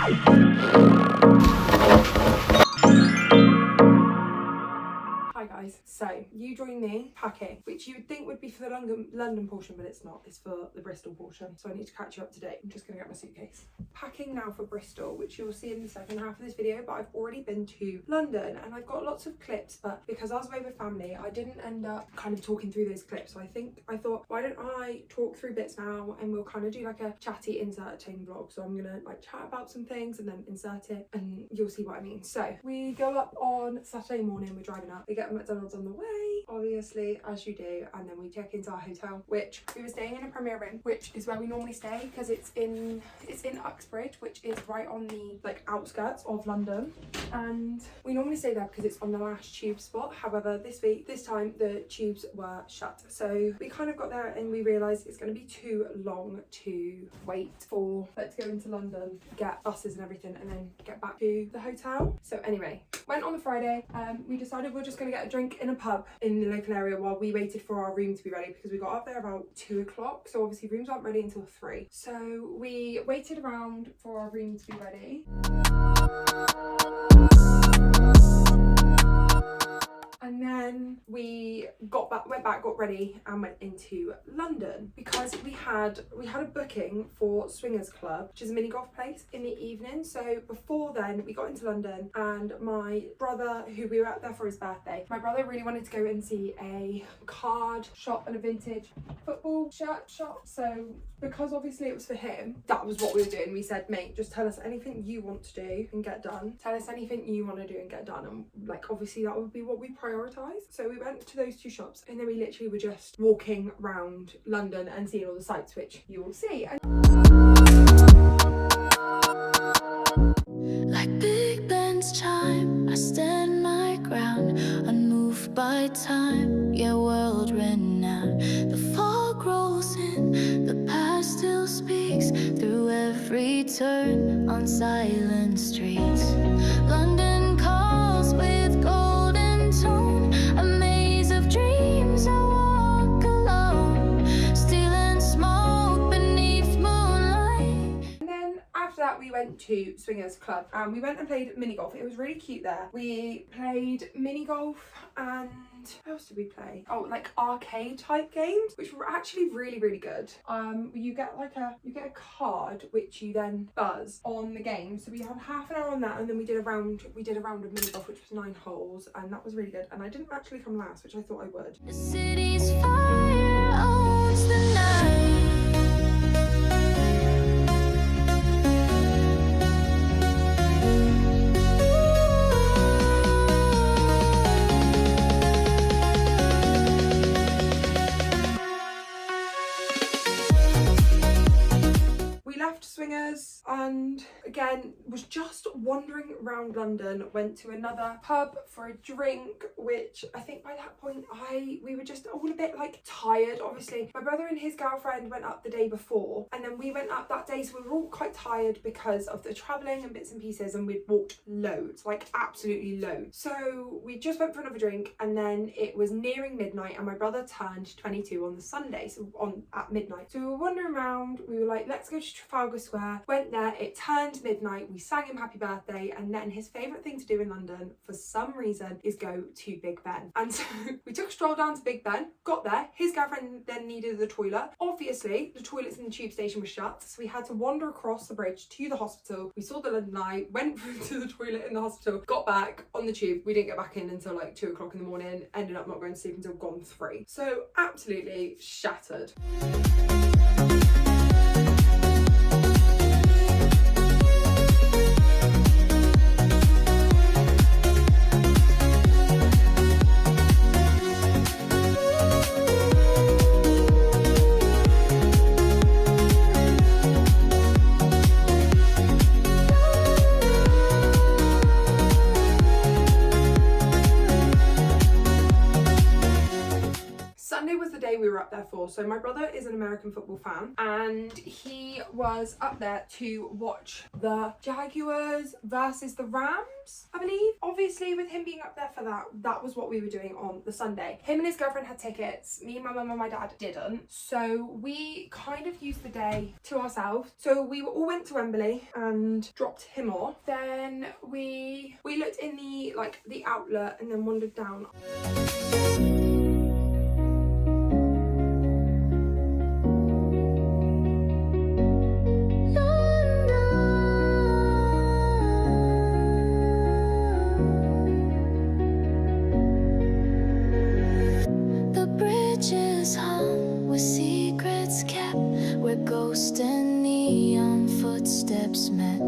Hi guys, so you join me packing, which you would think would be for the London portion, but it's not. It's for the Bristol portion, so I need to catch you up to date. I'm just gonna get my suitcase. Packing now for Bristol, which you'll see in the second half of this video, but I've already been to London and I've got lots of clips, but because I was away with family, I didn't end up kind of talking through those clips. So I thought, why don't I talk through bits now and we'll kind of do like a chatty inserting vlog. So I'm gonna like chat about some things and then insert it and you'll see what I mean. So we go up on Saturday morning, we're driving up, we get McDonald's on the way, obviously, as you do, and then we check into our hotel, which we were staying in a Premier Inn, which is where we normally stay because it's in Uxbridge, which is right on the like outskirts of London, and we normally stay there because it's on the last tube spot. However, this time the tubes were shut, so we kind of got there and we realised it's going to be too long to wait for let's go into London, get buses and everything, and then get back to the hotel. So anyway, went on the Friday. We decided we're just going to get a drink in a pub in the local area while we waited for our room to be ready, because we got up there about 2 o'clock, so obviously rooms aren't ready until 3. So we waited around for our room to be ready. And then we went back, got ready and went into London because we had a booking for Swingers Club, which is a mini golf place, in the evening. So before then we got into London and my brother, who we were out there for his birthday, my brother really wanted to go and see a card shop and a vintage football shirt shop. So because obviously it was for him, that was what we were doing. We said, mate, just tell us anything you want to do and get done. Tell us anything you want to do and get done. And like obviously that would be what we prioritise. So we went to those 2 shops and then we literally were just walking around London and seeing all the sights, which you will see. Like Big Ben's chime, I stand my ground, unmoved by time, yeah, world renowned. The fog rolls in, the past still speaks through every turn on silent streets. London calls with golden tone, a maze of dreams. I walk alone, stealing smoke beneath moonlight. And then after that we went to Swingers Club and we went and played mini golf. It was really cute there. We played mini golf and what else did we play? Oh, like arcade type games, which were actually really, really good. You get a card which you then buzz on the game. So we had half an hour on that, and then we did a round of mini golf, which was 9 holes, and that was really good. And I didn't actually come last, which I thought I would. The city's fire owns the night. Swingers and again was just wandering around London. Went to another pub for a drink, which I think by that point we were just all a bit like tired. Obviously my brother and his girlfriend went up the day before and then we went up that day, so we were all quite tired because of the travelling and bits and pieces, and we'd walked loads, like absolutely loads. So we just went for another drink and then it was nearing midnight and my brother turned 22 on the Sunday, so at midnight. So we were wandering around, we were like, let's go to Trafalgar Square. Went there, it turned midnight, we sang him happy birthday, and then his favourite thing to do in London for some reason is go to Big Ben. And so we took a stroll down to Big Ben, got there, his girlfriend then needed the toilet. Obviously the toilets in the tube station were shut, so we had to wander across the bridge to the hospital. We saw the London Eye, went through to the toilet in the hospital, got back on the tube. We didn't get back in until like 2 o'clock in the morning, ended up not going to sleep until gone 3. So absolutely shattered. We were up there for before. So my brother is an American football fan and he was up there to watch the Jaguars versus the Rams, I believe. Obviously with him being up there for that, that was what we were doing on the Sunday. Him and his girlfriend had tickets. Me, my mum and my dad didn't. So we kind of used the day to ourselves. So we all went to Wembley and dropped him off. Then we looked in the outlet and then wandered down. The bridge is hung with secrets kept, where ghost and neon footsteps met.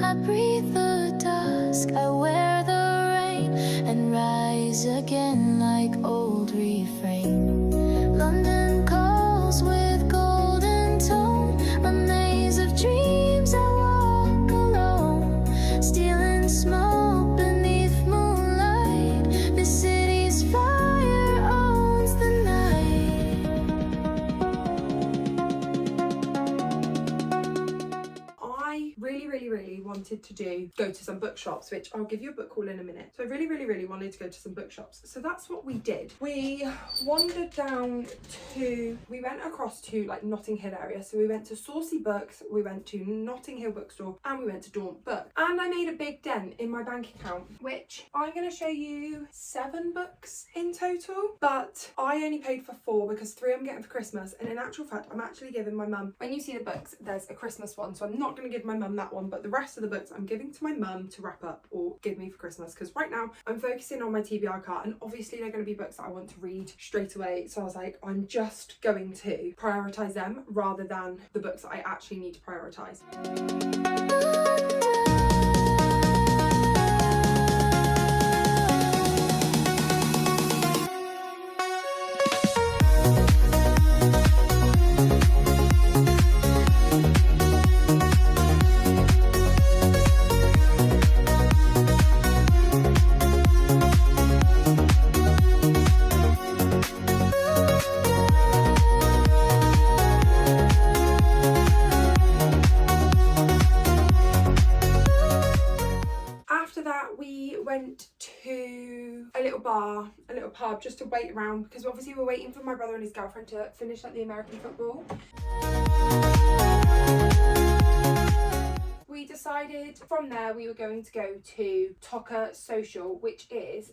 I breathe the dusk, I wear the rain, and rise again like old refrain. London calls with golden tone, a maze of dreams I walk alone, stealing smoke beneath moonlight. The city's fire owns the night. I really wanted to go to some bookshops, which I'll give you a book haul in a minute. So I really wanted to go to some bookshops. So that's what we did. We wandered down we went across to like Notting Hill area. So we went to Saucy Books, we went to Notting Hill Bookstore, and we went to Daunt Book. And I made a big dent in my bank account, which I'm going to show you 7 books in total. But I only paid for 4 because 3 I'm getting for Christmas. And in actual fact, I'm actually giving my mum, when you see the books, there's a Christmas one. So I'm not going to give my mum that one, but the rest of the books I'm giving to my mum to wrap up or give me for Christmas, because right now I'm focusing on my TBR cart, and obviously they're going to be books that I want to read straight away. So I was like, I'm just going to prioritize them rather than the books that I actually need to prioritize. Went to a little pub just to wait around, because obviously we're waiting for my brother and his girlfriend to finish like the American football. We decided from there we were going to go to Toca Social, which is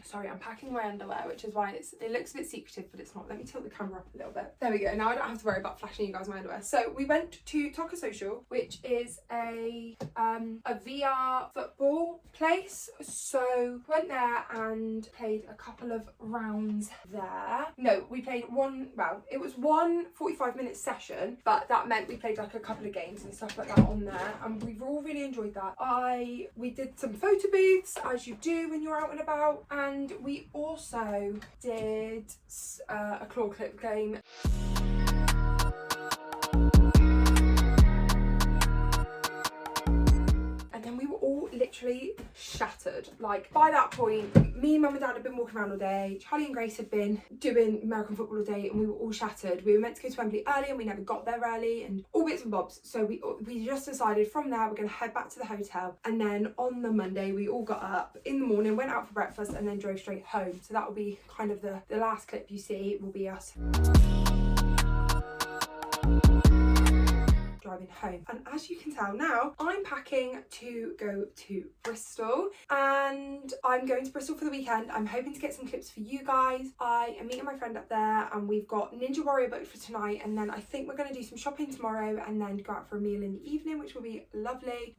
sorry, I'm packing my underwear, which is why it looks a bit secretive, but it's not. Let me tilt the camera up a little bit. There we go. Now I don't have to worry about flashing you guys my underwear. So we went to Toca Social, which is a VR football place. So went there and played a couple of rounds there. No, we played it was one 45-minute session, but that meant we played like a couple of games and stuff like that on there, and we've all really enjoyed that. We did some photo booths, as you do when you're out and about, and we also did a claw clip game. And then we were all literally shattered. Like by that point, me, mum and dad had been walking around all day. Charlie and Grace had been doing American football all day, and we were all shattered. We were meant to go to Wembley early and we never got there early, and all bits and bobs. So we just decided from there we're going to head back to the hotel, and then on the Monday we all got up in the morning, went out for breakfast, and then drove straight home. So that will be kind of the last clip you see will be us driving home. And as you can tell now, I'm packing to go to Bristol, and I'm going to Bristol for the weekend. I'm hoping to get some clips for you guys. I am meeting my friend up there, and we've got Ninja Warrior booked for tonight, and then I think we're going to do some shopping tomorrow and then go out for a meal in the evening, which will be lovely.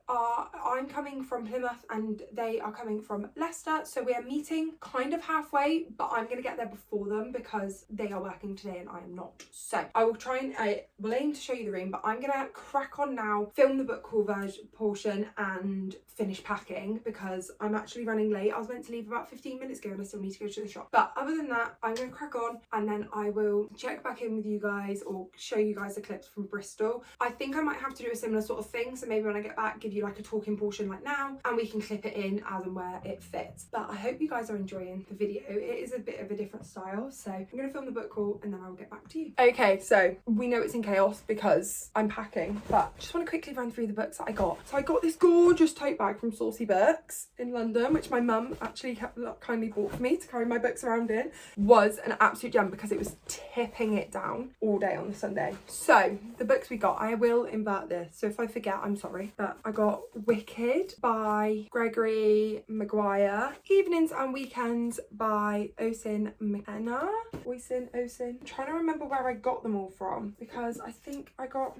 I'm coming from Plymouth and they are coming from Leicester, so we are meeting kind of halfway, but I'm going to get there before them because they are working today and I am not. So I will aim to show you the room. doing, but I'm gonna crack on now, film the book haul portion and finish packing because I'm actually running late. I was meant to leave about 15 minutes ago and I still need to go to the shop. But other than that, I'm gonna crack on and then I will check back in with you guys or show you guys the clips from Bristol. I think I might have to do a similar sort of thing, so maybe when I get back, give you like a talking portion like now, and we can clip it in as and where it fits. But I hope you guys are enjoying the video. It is a bit of a different style, so I'm gonna film the book haul and then I will get back to you. Okay, so we know it's in chaos because I'm packing, but I just want to quickly run through the books that I got. So I got this gorgeous tote bag from Saucy Books in London, which my mum actually kindly bought for me to carry my books around in. Was an absolute gem because it was tipping it down all day on the Sunday. So the books we got, I will invert this, so if I forget, I'm sorry, but I got Wicked by Gregory Maguire, Evenings and Weekends by Oisin McKenna. I'm trying to remember where I got them all from because I think I got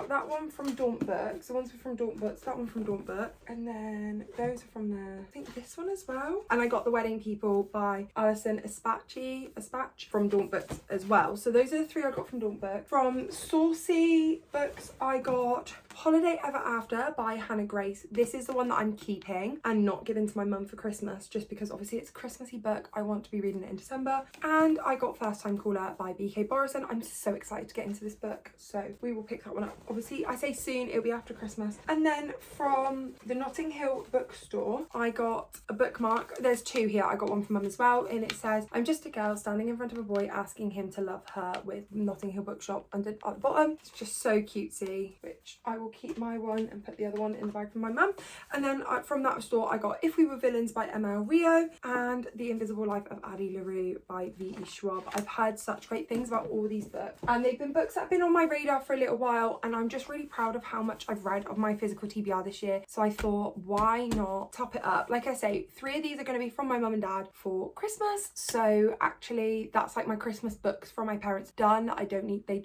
that one from Daunt Books. The ones from Daunt Books, that one from Daunt Book, and then those are from there. I think this one as well. And I got The Wedding People by Alison Espach from Daunt Books as well. So those are the three I got from Daunt Books. From Saucy Books, I got Holiday Ever After by Hannah Grace. This is the one that I'm keeping and not giving to my mum for Christmas, just because obviously it's a Christmassy book. I want to be reading it in December. And I got First Time Caller by BK Borison. I'm so excited to get into this book, so we will pick that one up. Obviously, I say soon, it'll be after Christmas. And then from the Notting Hill bookstore, I got a bookmark. There's two here. I got one from mum as well, and it says, "I'm just a girl standing in front of a boy asking him to love her," with Notting Hill Bookshop under at the bottom. It's just so cutesy, which I will keep my one and put the other one in the bag for my mum. And then from that store, I got If We Were Villains by ML Rio and The Invisible Life of Addie LaRue by V.E. Schwab. I've heard such great things about all these books, and they've been books that have been on my radar for a little while, and I'm just really proud of how much I've read of my physical TBR this year. So I thought, why not top it up? Like I say, 3 of these are going to be from my mum and dad for Christmas, so actually that's like my Christmas books from my parents done.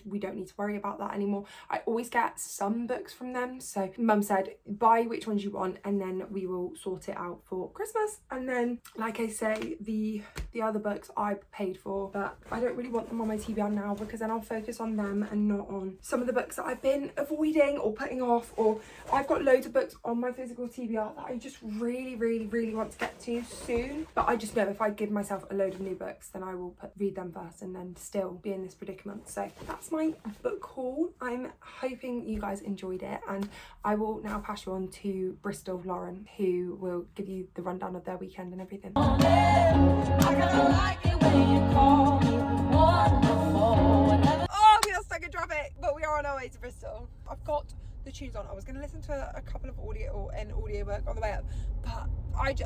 We don't need to worry about that anymore. I always get some books from them, so mum said buy which ones you want and then we will sort it out for Christmas. And then, like I say, the other books I paid for, but I don't really want them on my TBR now because then I'll focus on them and not on some of the books that I've been avoiding or putting off. Or I've got loads of books on my physical TBR that I just really want to get to soon, but I just know if I give myself a load of new books, then I will read them first and then still be in this predicament. So that's my book haul. I'm hoping you guys enjoyed it, and I will now pass you on to Bristol Lauren, who will give you the rundown of their weekend and everything. Oh, we are stuck in traffic, but we are on our way to Bristol. I've got the tunes on. I was going to listen to a couple of audiobook on the way up, but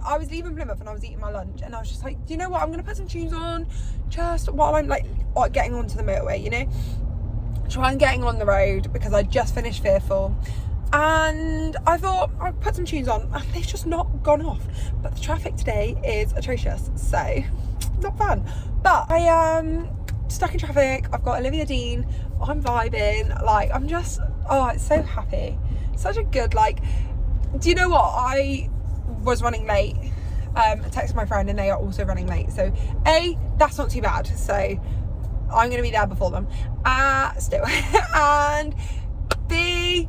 I was leaving Plymouth and I was eating my lunch, and I was just like, do you know what, I'm going to put some tunes on just while I'm like getting onto the motorway, you know, try and getting on the road, because I just finished Fearful. And I thought I'll put some tunes on, and they've just not gone off. But the traffic today is atrocious, so not fun. But I am stuck in traffic. I've got Olivia Dean. I'm vibing. Like, I'm just, it's so happy. Such a good, like, do you know what? I was running late. I texted my friend and they are also running late. So A, that's not too bad. So I'm going to be there before them. Still. And B,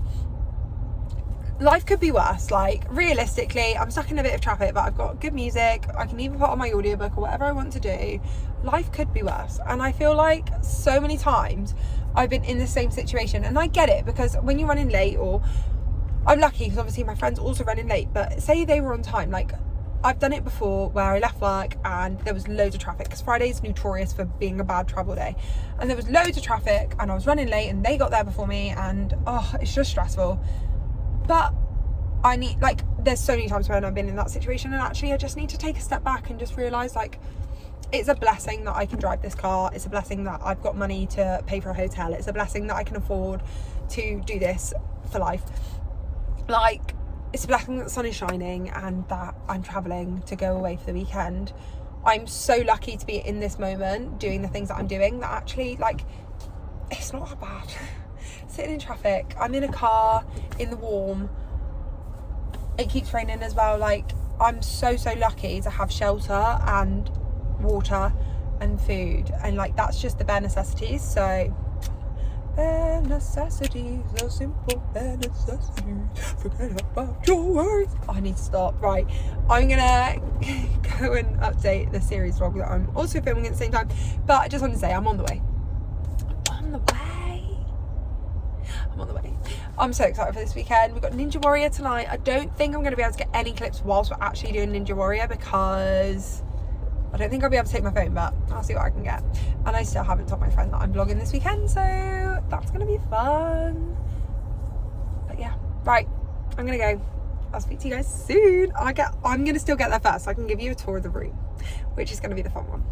life could be worse. Like, realistically, I'm stuck in a bit of traffic, but I've got good music. I can even put on my audiobook or whatever I want to do. Life could be worse. And I feel like so many times I've been in the same situation, and I get it, because when you're running late, or I'm lucky because obviously my friend's also running late, but say they were on time, like I've done it before where I left work and there was loads of traffic, because Friday is notorious for being a bad travel day, and there was loads of traffic and I was running late and they got there before me, and it's just stressful. But I need, like, there's so many times when I've been in that situation, and actually I just need to take a step back and just realise, like, it's a blessing that I can drive this car. It's a blessing that I've got money to pay for a hotel. It's a blessing that I can afford to do this for life. Like, it's a blessing that the sun is shining and that I'm travelling to go away for the weekend. I'm so lucky to be in this moment doing the things that I'm doing, that actually, like, it's not that bad. Sitting in traffic, I'm in a car in the warm, it keeps raining as well. Like, I'm so lucky to have shelter and water and food, and like, that's just the bare necessities. So bare necessities, the simple bare necessities. Forget about your words. I need to stop. Right, I'm gonna go and update the series vlog that I'm also filming at the same time. But I just want to say I'm on the way. I'm on the way. I'm so excited for this weekend. We've got Ninja Warrior tonight. I don't think I'm going to be able to get any clips whilst we're actually doing Ninja Warrior because I don't think I'll be able to take my phone, but I'll see what I can get. And I still haven't told my friend that I'm vlogging this weekend, so that's going to be fun. But yeah, right, I'm going to go. I'll speak to you guys soon. I'm going to still get there first so I can give you a tour of the room, which is going to be the fun one.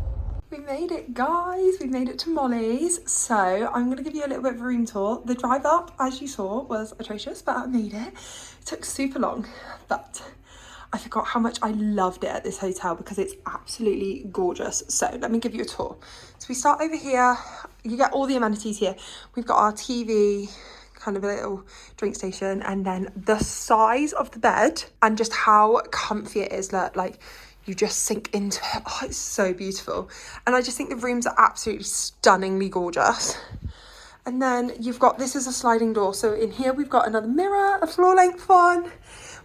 We made it, guys. We made it to Molly's. So I'm going to give you a little bit of a room tour. The drive up, as you saw, was atrocious, but I made it. It took super long, but I forgot how much I loved it at this hotel because it's absolutely gorgeous. So let me give you a tour. So we start over here. You get all the amenities here. We've got our TV, kind of a little drink station, and then the size of the bed and just how comfy it is. Look, like, you just sink into it. Oh, it's so beautiful. And I just think the rooms are absolutely stunningly gorgeous. And then you've got, this is a sliding door. So in here we've got another mirror, a floor length one.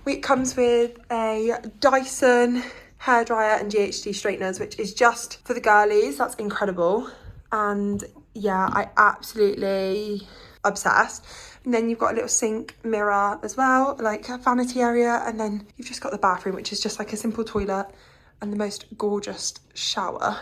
It comes with a Dyson hairdryer and GHD straighteners, which is just for the girlies. That's incredible. And yeah, I absolutely obsessed. And then you've got a little sink mirror as well, like a vanity area. And then you've just got the bathroom, which is just like a simple toilet and the most gorgeous shower.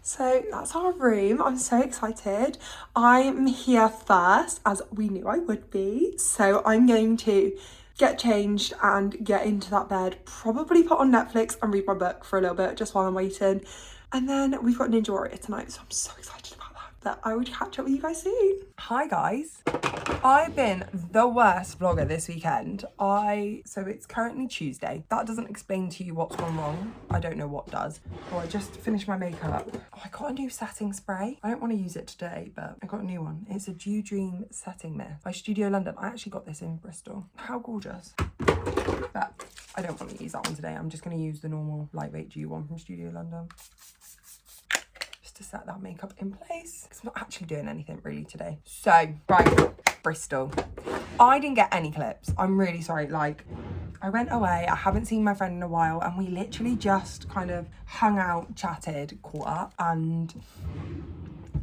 So that's our room. I'm so excited. I'm here first, as we knew I would be. So I'm going to get changed and get into that bed, probably put on Netflix and read my book for a little bit just while I'm waiting. And then we've got Ninja Warrior tonight, so I'm so excited about that. But I will catch up with you guys soon. Hi guys. I've been the worst vlogger this weekend. So it's currently Tuesday. That doesn't explain to you what's gone wrong. I don't know what does. Oh, I just finished my makeup. Oh, I got a new setting spray. I don't want to use it today, but I got a new one. It's a Dew Dream Setting Mist by Studio London. I actually got this in Bristol. How gorgeous. But I don't want to use that one today. I'm just going to use the normal lightweight Dew one from Studio London. To set that makeup in place because I'm not actually doing anything really today. So right, Bristol, I didn't get any clips. I'm really sorry. Like, I went away, I haven't seen my friend in a while, and we literally just kind of hung out, chatted, caught up, and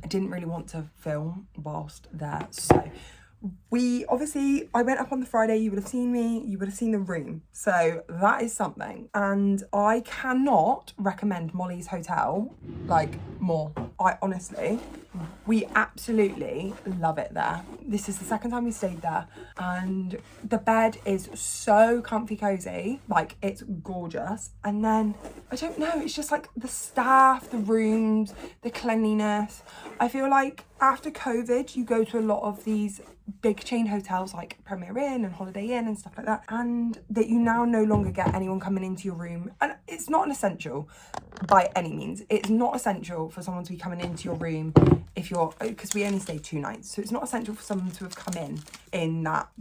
I didn't really want to film whilst there. So I went up on the Friday, you would have seen me, you would have seen the room. So that is something. And I cannot recommend Molly's Hotel, like, more. We absolutely love it there. This is the second time we stayed there. And the bed is so comfy cozy, like, it's gorgeous. And then, I don't know, it's just like the staff, the rooms, the cleanliness. I feel like after COVID, you go to a lot of these big chain hotels like Premier Inn and Holiday Inn and stuff like that, and that you now no longer get anyone coming into your room. And it's not an essential by any means. It's not essential for someone to be coming into your room because we only stayed 2 nights, so it's not essential for someone to have come in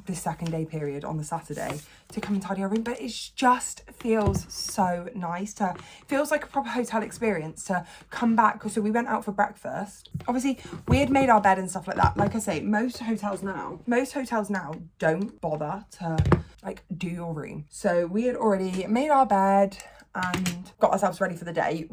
the second day period on the Saturday to come and tidy our room. But it just feels so nice feels like a proper hotel experience to come back. So we went out for breakfast. Obviously we had made our bed and stuff like that. Like I say, most hotels now don't bother to like do your room. So we had already made our bed and got ourselves ready for the day.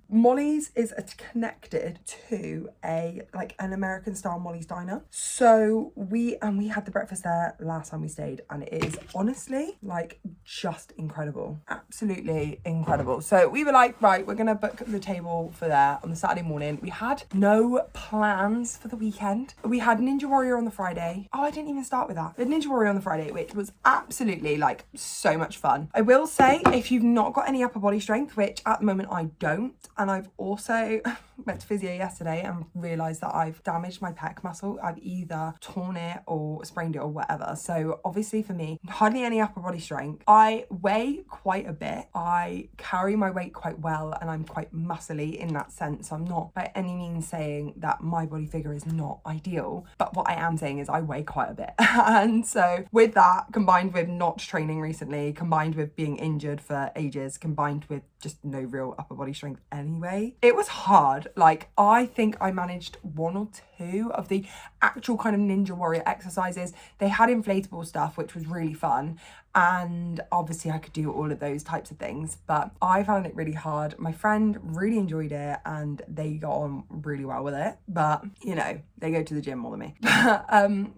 Molly's is connected to an American style Molly's diner. So we had the breakfast there last time we stayed, and it is honestly like just incredible. Absolutely incredible. So we were like, right, we're gonna book the table for there on the Saturday morning. We had no plans for the weekend. We had Ninja Warrior on the Friday. Oh, I didn't even start with that. We had Ninja Warrior on the Friday, which was absolutely like so much fun. I will say, if you've not got any upper body strength, which at the moment I don't, and I've also went to physio yesterday and realised that I've damaged my pec muscle. I've either torn it or sprained it or whatever. So obviously for me, hardly any upper body strength. I weigh quite a bit. I carry my weight quite well, and I'm quite muscly in that sense. I'm not by any means saying that my body figure is not ideal, but what I am saying is I weigh quite a bit. And so with that, combined with not training recently, combined with being injured for ages, combined with just no real upper body strength anyway. It was hard. Like, I think I managed 1 or 2 of the actual kind of Ninja Warrior exercises. They had inflatable stuff, which was really fun. And obviously I could do all of those types of things, but I found it really hard. My friend really enjoyed it and they got on really well with it, but you know, they go to the gym more than me.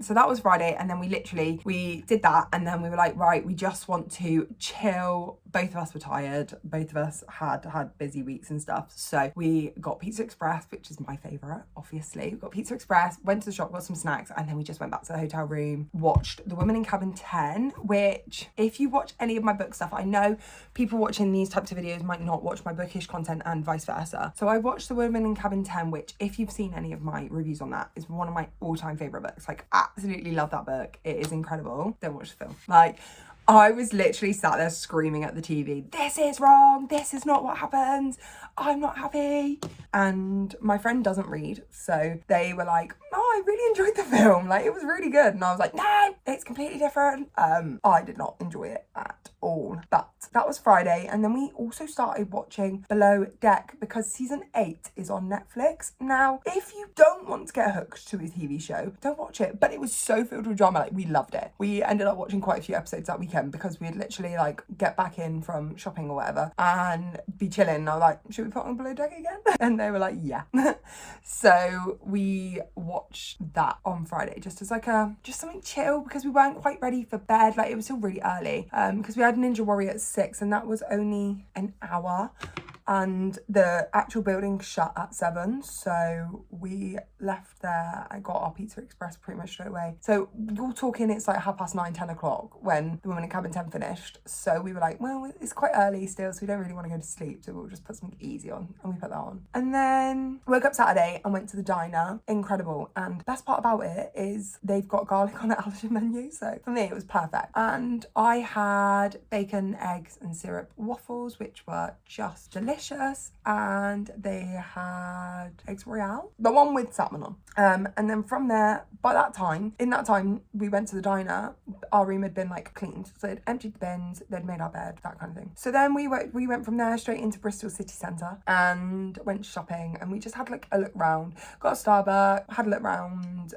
So that was Friday, and then we did that, and then we were like, right, we just want to chill. Both of us were tired. Both of us had busy weeks and stuff. So we got Pizza Express, which is my favourite, obviously. We got Pizza Express, went to the shop, got some snacks, and then we just went back to the hotel room, watched The Woman in Cabin 10, which, if you watch any of my book stuff, I know people watching these types of videos might not watch my bookish content and vice versa. So I watched The Woman in Cabin 10, which, if you've seen any of my reviews on that, is one of my all-time favourite books. Like, absolutely love that book. It is incredible. Don't watch the film. Like, I was literally sat there screaming at the TV, this is wrong, this is not what happens, I'm not happy. And my friend doesn't read, so they were like, oh, I really enjoyed the film, like, it was really good. And I was like, no, it's completely different. I did not enjoy it at all. But that was Friday, and then we also started watching Below Deck because season 8 is on Netflix. Now, if you don't want to get hooked to a TV show, don't watch it, but it was so filled with drama. Like, we loved it. We ended up watching quite a few episodes that weekend because we'd literally like get back in from shopping or whatever and be chilling. And I was like, should we put on Below Deck again? And they were like, yeah. So we watched that on Friday just as like just something chill, because we weren't quite ready for bed. Like, it was still really early because we had Ninja Warrior at 6 and that was only an hour, and the actual building shut at 7, so we left there. I got our Pizza Express pretty much straight away. So you're talking, it's like 9:30, 10 o'clock when The Woman in Cabin 10 finished. So we were like, well, it's quite early still, so we don't really want to go to sleep, so we'll just put something easy on, and we put that on. And then woke up Saturday and went to the diner. Incredible. And the best part about it is they've got garlic on the allergen menu, so for me it was perfect. And I had bacon, eggs and syrup waffles, which were just delicious. And they had eggs royale, the one with salmon on. And then from there, in that time we went to the diner, our room had been like cleaned, so they'd emptied the bins, they'd made our bed, that kind of thing. So then we went from there straight into Bristol city centre and went shopping, and we just had like a look round, got a Starbucks, had a look round.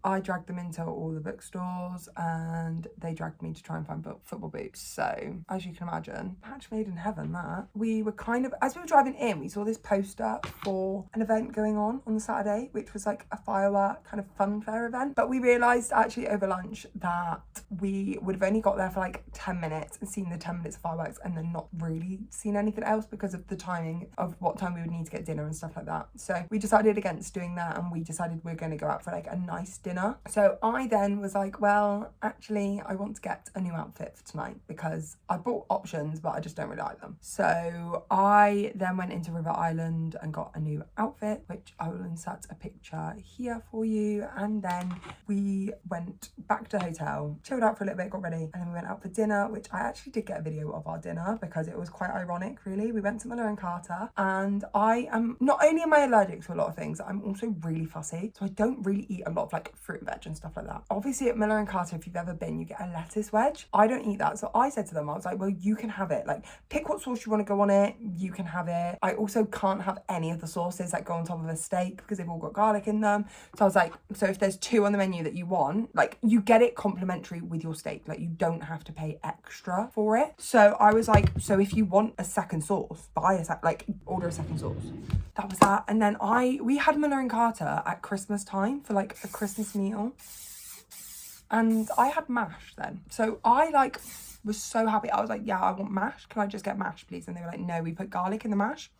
I dragged them into all the bookstores and they dragged me to try and find football boots. So as you can imagine, match made in heaven. That we were kind of, as we were driving in, we saw this poster for an event going on the Saturday, which was like a firework kind of fun fair event. But we realised actually over lunch that we would have only got there for like 10 minutes and seen the 10 minutes of fireworks and then not really seen anything else because of the timing of what time we would need to get dinner and stuff like that. So we decided against doing that, and we decided we're going to go out for like a nice dinner. So I then was like, well, actually I want to get a new outfit for tonight because I bought options but I just don't really like them. So I then went into River Island and got a new outfit, which I will insert a picture here for you. And then we went back to the hotel, chilled out for a little bit, got ready, and then we went out for dinner, which I actually did get a video of our dinner because it was quite ironic, really. We went to Miller and Carter, and I am, not only am I allergic to a lot of things, I'm also really fussy, so I don't really eat a lot of like fruit and veg and stuff like that. Obviously at Miller and Carter, if you've ever been, you get a lettuce wedge. I don't eat that, so I said to them, I was like, well, you can have it, like pick what sauce you want to go on it, you can have it. I also can't have any of the sauces that go on top of a steak because they've all got garlic in them. So I was like, so if there's 2 on the menu that you want, like you get it complimentary with your steak, like you don't have to pay extra for it. So I was like, so if you want a second sauce, order a second sauce. That was that. And then we had Miller and Carter at Christmas time for like a Christmas meal, and I had mash then. So I like was so happy. I was like, yeah, I want mash. Can I just get mash, please? And they were like, no, we put garlic in the mash.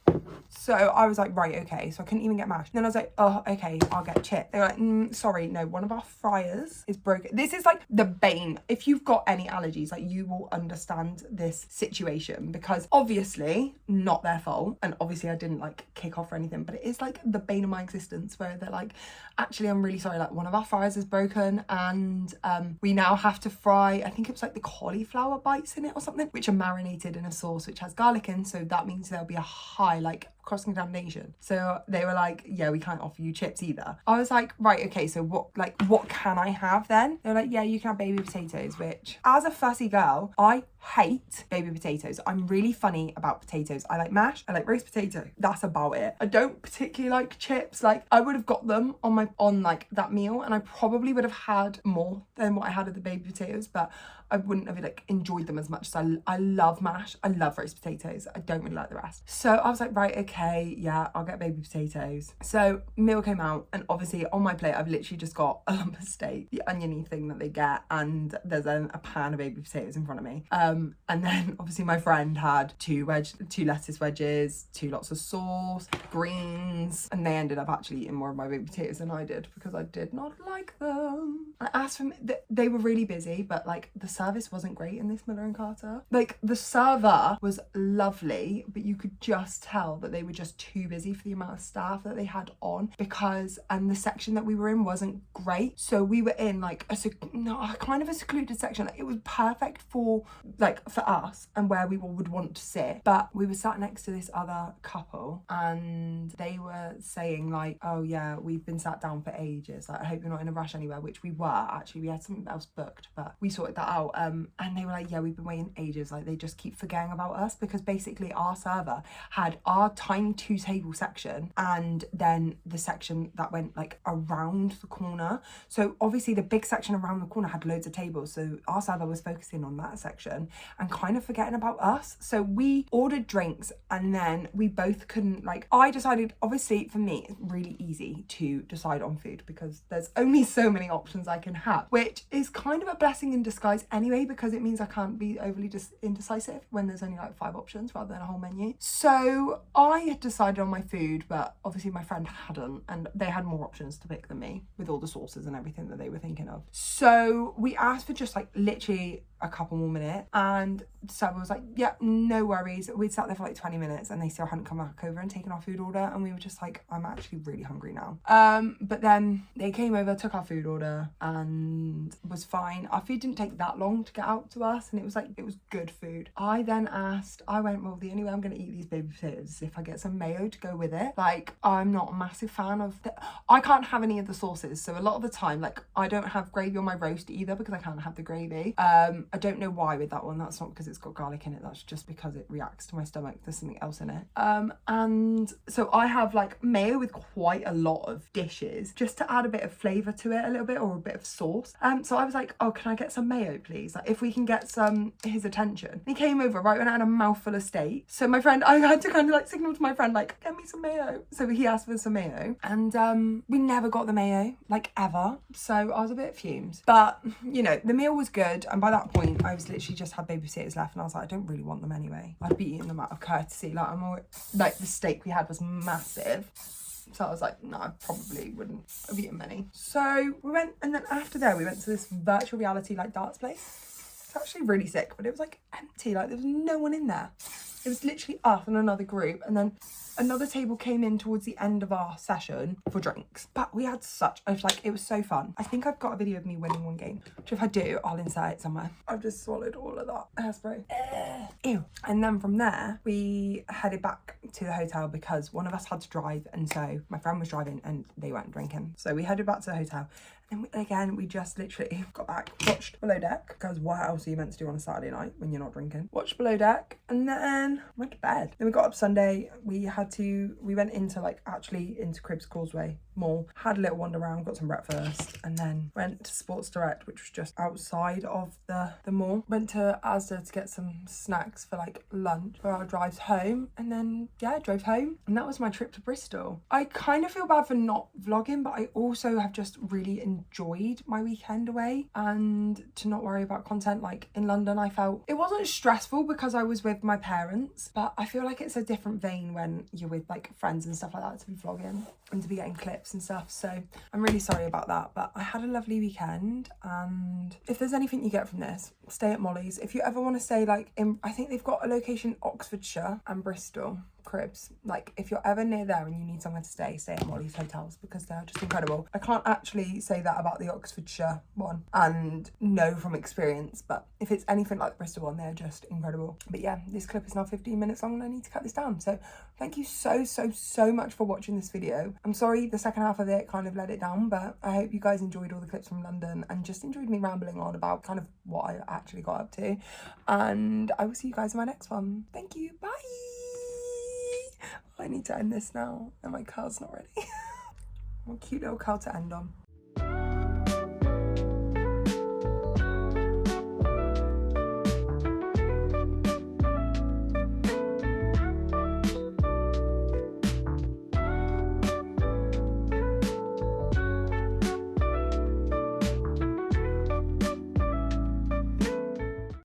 So I was like, right, okay. So I couldn't even get mash. And then I was like, oh, okay, I'll get chip. They were like, sorry, no, one of our fryers is broken. This is like the bane. If you've got any allergies, like you will understand this situation, because obviously not their fault. And obviously I didn't like kick off or anything, but it is like the bane of my existence where they're like, actually, I'm really sorry. Like one of our fryers is broken and we now have to fry, I think it was like the cauliflower bites in it or something, which are marinated in a sauce which has garlic in. So that means there'll be a high like cross-contamination. So they were like, yeah, we can't offer you chips either. I was like, right, okay, so what can I have then? They were like, yeah, you can have baby potatoes, which as a fussy girl, I hate baby potatoes. I'm really funny about potatoes. I like mash, I like roast potato. That's about it. I don't particularly like chips. Like I would have got them on like that meal, and I probably would have had more than what I had of the baby potatoes, but I wouldn't have like enjoyed them as much. So I love mash, I love roast potatoes. I don't really like the rest. So I was like, right, okay, yeah, I'll get baby potatoes. So meal came out, and obviously on my plate I've literally just got a lump of steak, the oniony thing that they get, and there's then a pan of baby potatoes in front of me. And then obviously my friend had two lettuce wedges, 2 lots of sauce, greens, and they ended up actually eating more of my baby potatoes than I did because I did not like them. I asked for they were really busy, but like the service wasn't great in this Miller and Carter. Like the server was lovely, but you could just tell that they were just too busy for the amount of staff that they had on, because the section that we were in wasn't great. So we were in like kind of a secluded section. Like, it was perfect for us and where we would want to sit, but we were sat next to this other couple and they were saying like, oh yeah, we've been sat down for ages, like I hope you're not in a rush anywhere, which we were. Actually, we had something else booked, but we sorted that out. And they were like, yeah, we've been waiting ages, like they just keep forgetting about us, because basically our server had our tiny 2-table section and then the section that went like around the corner. So obviously the big section around the corner had loads of tables, so our server was focusing on that section and kind of forgetting about us. So we ordered drinks and then we both couldn't, like, I decided, obviously for me it's really easy to decide on food because there's only so many options I can have, which is kind of a blessing in disguise anyway, because it means I can't be overly indecisive when there's only like 5 options rather than a whole menu. So I had decided on my food, but obviously my friend hadn't, and they had more options to pick than me with all the sauces and everything that they were thinking of. So we asked for just like literally a couple more minutes, and someone was like, yeah, no worries. We'd sat there for like 20 minutes and they still hadn't come back over and taken our food order, and we were just like, I'm actually really hungry now. But then they came over, took our food order, and was fine. Our food didn't take that long to get out to us, and it was good food. I went, well, the only way I'm gonna eat these baby potatoes is if I get some mayo to go with it. Like, I'm not a massive fan of I can't have any of the sauces, so a lot of the time, like, I don't have gravy on my roast either because I can't have the gravy. I don't know why with that one. That's not because it's got garlic in it, that's just because it reacts to my stomach. There's something else in it. And so I have like mayo with quite a lot of dishes just to add a bit of flavour to it a little bit, or a bit of sauce. So I was like, oh, can I get some mayo please? Like, if we can get his attention. And he came over right when I had a mouthful of steak. So my friend, I had to kind of like signal to my friend, like, get me some mayo. So he asked for some mayo, and we never got the mayo, like, ever. So I was a bit fumed. But, you know, the meal was good, and by that point I was literally just had baby potatoes left, and I was like, I don't really want them anyway. I'd be eating them out of courtesy. Like the steak we had was massive. So I was like, no, I probably wouldn't have eaten many. So we went, and then after there we went to this virtual reality like darts place. It's actually really sick, but it was like empty, like there was no one in there. It was literally us and another group, and then another table came in towards the end of our session for drinks. But we had it was so fun. I think I've got a video of me winning one game, which if I do, I'll insert it somewhere. I've just swallowed all of that hairspray. Ew. And then from there, we headed back to the hotel because one of us had to drive, and so my friend was driving and they weren't drinking. So we headed back to the hotel. And we just literally got back, watched Below Deck, because what else are you meant to do on a Saturday night when you're not drinking? Watched Below Deck, and then went to bed. Then we got up Sunday, we went into Cribs Causeway Mall, had a little wander around, got some breakfast, and then went to Sports Direct, which was just outside of the mall. Went to Asda to get some snacks for like lunch for our drives home, and then drove home. And that was my trip to Bristol. I kind of feel bad for not vlogging, but I also have just really enjoyed my weekend away, and to not worry about content. Like in London, I felt it wasn't stressful because I was with my parents, but I feel like it's a different vein when you're with like friends and stuff like that, to be vlogging and to be getting clips and stuff. So I'm really sorry about that, but I had a lovely weekend. And if there's anything you get from this, stay at Molly's. If you ever want to stay like I think they've got a location in Oxfordshire and Bristol, cribs. Like, if you're ever near there and you need somewhere to stay at Molly's Hotels, because they're just incredible. I can't actually say that about the Oxfordshire one and know from experience, but if it's anything like the Bristol one, they're just incredible. But yeah, this clip is now 15 minutes long and I need to cut this down. So thank you so much for watching this video. I'm sorry the second half of it kind of let it down, but I hope you guys enjoyed all the clips from London and just enjoyed me rambling on about kind of what I actually got up to. And I will see you guys in my next one. Thank you. Bye. I need to end this now and my curl's not ready. A cute little curl to end on.